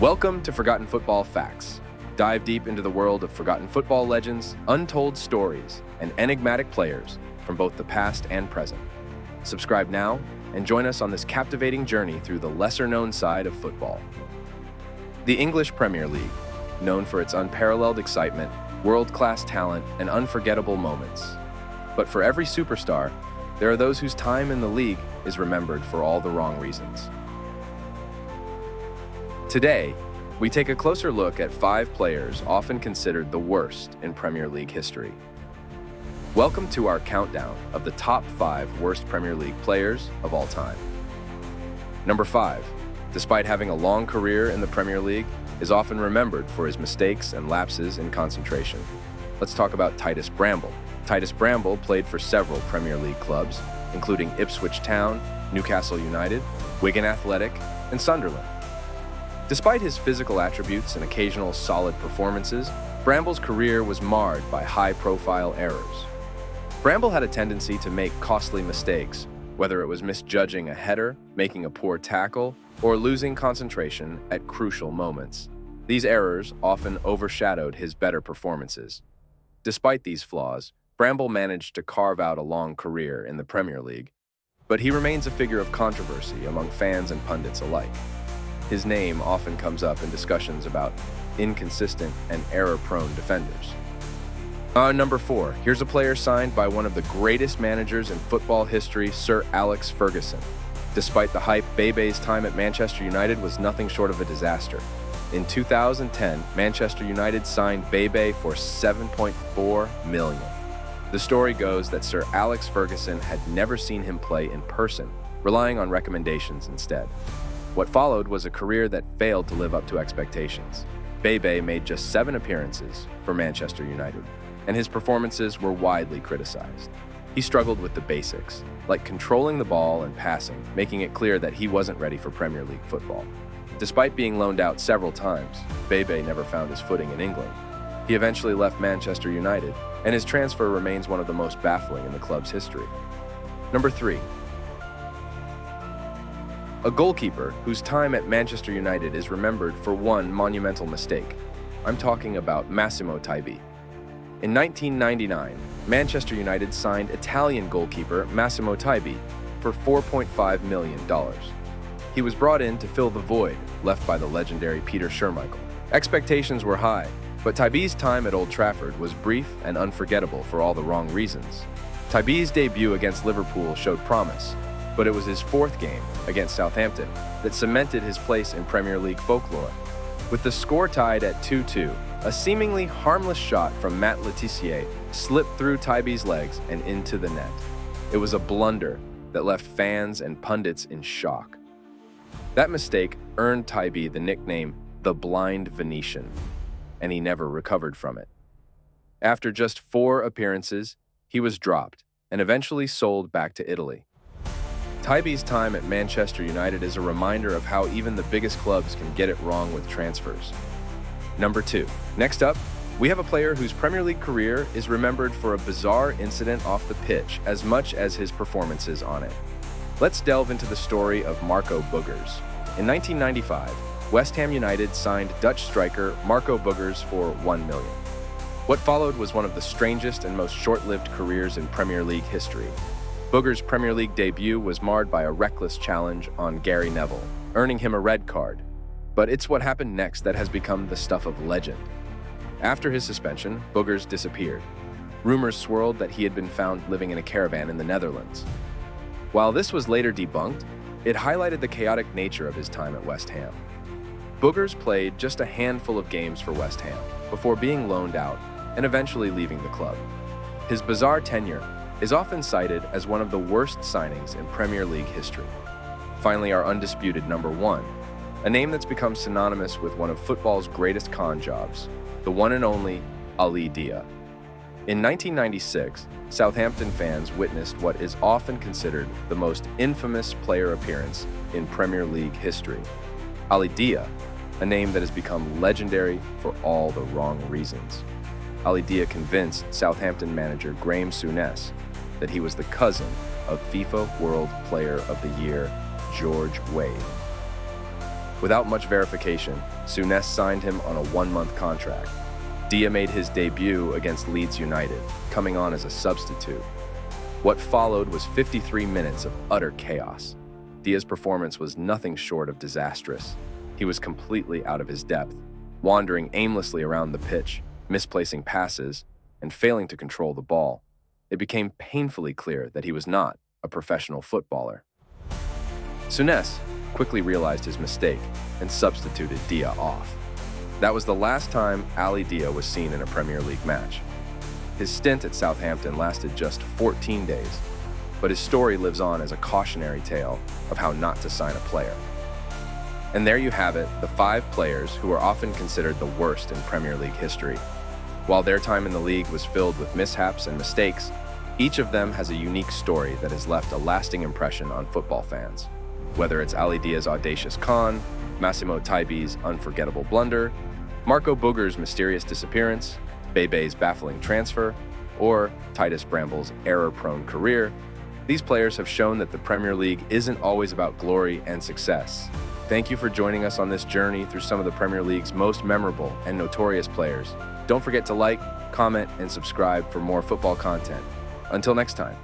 Welcome to Forgotten Football Facts. Dive deep into the world of forgotten football legends, untold stories, and enigmatic players from both the past and present. Subscribe now and join us on this captivating journey through the lesser-known side of football. The English Premier League, known for its unparalleled excitement, world-class talent, and unforgettable moments. But for every superstar, there are those whose time in the league is remembered for all the wrong reasons. Today, we take a closer look at 5 players often considered the worst in Premier League history. Welcome to our countdown of the top 5 worst Premier League players of all time. Number 5, despite having a long career in the Premier League, is often remembered for his mistakes and lapses in concentration. Let's talk about Titus Bramble. Titus Bramble played for several Premier League clubs, including Ipswich Town, Newcastle United, Wigan Athletic, and Sunderland. Despite his physical attributes and occasional solid performances, Bramble's career was marred by high-profile errors. Bramble had a tendency to make costly mistakes, whether it was misjudging a header, making a poor tackle, or losing concentration at crucial moments. These errors often overshadowed his better performances. Despite these flaws, Bramble managed to carve out a long career in the Premier League, but he remains a figure of controversy among fans and pundits alike. His name often comes up in discussions about inconsistent and error-prone defenders. Number 4, here's a player signed by one of the greatest managers in football history, Sir Alex Ferguson. Despite the hype, Baye Bay's time at Manchester United was nothing short of a disaster. In 2010, Manchester United signed Baye Bay for $7.4 million. The story goes that Sir Alex Ferguson had never seen him play in person, relying on recommendations instead. What followed was a career that failed to live up to expectations. Baye Bay made just 7 appearances for Manchester United, and his performances were widely criticized. He struggled with the basics, like controlling the ball and passing, making it clear that he wasn't ready for Premier League football. Despite being loaned out several times, Baye Bay never found his footing in England. He eventually left Manchester United, and his transfer remains one of the most baffling in the club's history. Number 3. A goalkeeper whose time at Manchester United is remembered for one monumental mistake. I'm talking about Matteo Taibe. In 1999, Manchester United signed Italian goalkeeper Matteo Taibe for $4.5 million. He was brought in to fill the void left by the legendary Peter Schmeichel. Expectations were high, but Taibe's time at Old Trafford was brief and unforgettable for all the wrong reasons. Taibe's debut against Liverpool showed promise, but it was his 4th game against Southampton that cemented his place in Premier League folklore. With the score tied at 2-2, a seemingly harmless shot from Matt Letizia slipped through Taibe's legs and into the net. It was a blunder that left fans and pundits in shock. That mistake earned Taibe the nickname the Blind Venetian, and he never recovered from it. After just 4 appearances, he was dropped and eventually sold back to Italy. Taibe's time at Manchester United is a reminder of how even the biggest clubs can get it wrong with transfers. Number 2. Next up, we have a player whose Premier League career is remembered for a bizarre incident off the pitch as much as his performances on it. Let's delve into the story of Marco Boogers. In 1995, West Ham United signed Dutch striker Marco Boogers for $1 million. What followed was one of the strangest and most short-lived careers in Premier League history. Boogers' Premier League debut was marred by a reckless challenge on Gary Neville, earning him a red card. But it's what happened next that has become the stuff of legend. After his suspension, Boogers disappeared. Rumors swirled that he had been found living in a caravan in the Netherlands. While this was later debunked, it highlighted the chaotic nature of his time at West Ham. Boogers played just a handful of games for West Ham before being loaned out and eventually leaving the club. His bizarre tenure is often cited as one of the worst signings in Premier League history. Finally, our undisputed number 1, a name that's become synonymous with one of football's greatest con jobs, the one and only Ali Dia. In 1996, Southampton fans witnessed what is often considered the most infamous player appearance in Premier League history. Ali Dia, a name that has become legendary for all the wrong reasons. Ali Dia convinced Southampton manager Graham Souness that he was the cousin of FIFA World Player of the Year George Weah. Without much verification, Souness signed him on a 1-month contract. Dia made his debut against Leeds United, coming on as a substitute. What followed was 53 minutes of utter chaos. Dia's performance was nothing short of disastrous. He was completely out of his depth, wandering aimlessly around the pitch, misplacing passes, and failing to control the ball. It became painfully clear that he was not a professional footballer. Souness quickly realized his mistake and substituted Dia off. That was the last time Ali Dia was seen in a Premier League match. His stint at Southampton lasted just 14 days, but his story lives on as a cautionary tale of how not to sign a player. And there you have it, the 5 players who are often considered the worst in Premier League history. While their time in the league was filled with mishaps and mistakes, each of them has a unique story that has left a lasting impression on football fans. Whether it's Ali Dia's audacious con, Matteo Taibe's unforgettable blunder, Marco Boogers' mysterious disappearance, Baye Bay's baffling transfer, or Titus Bramble's error-prone career, these players have shown that the Premier League isn't always about glory and success. Thank you for joining us on this journey through some of the Premier League's most memorable and notorious players. Don't forget to like, comment, and subscribe for more football content. Until next time.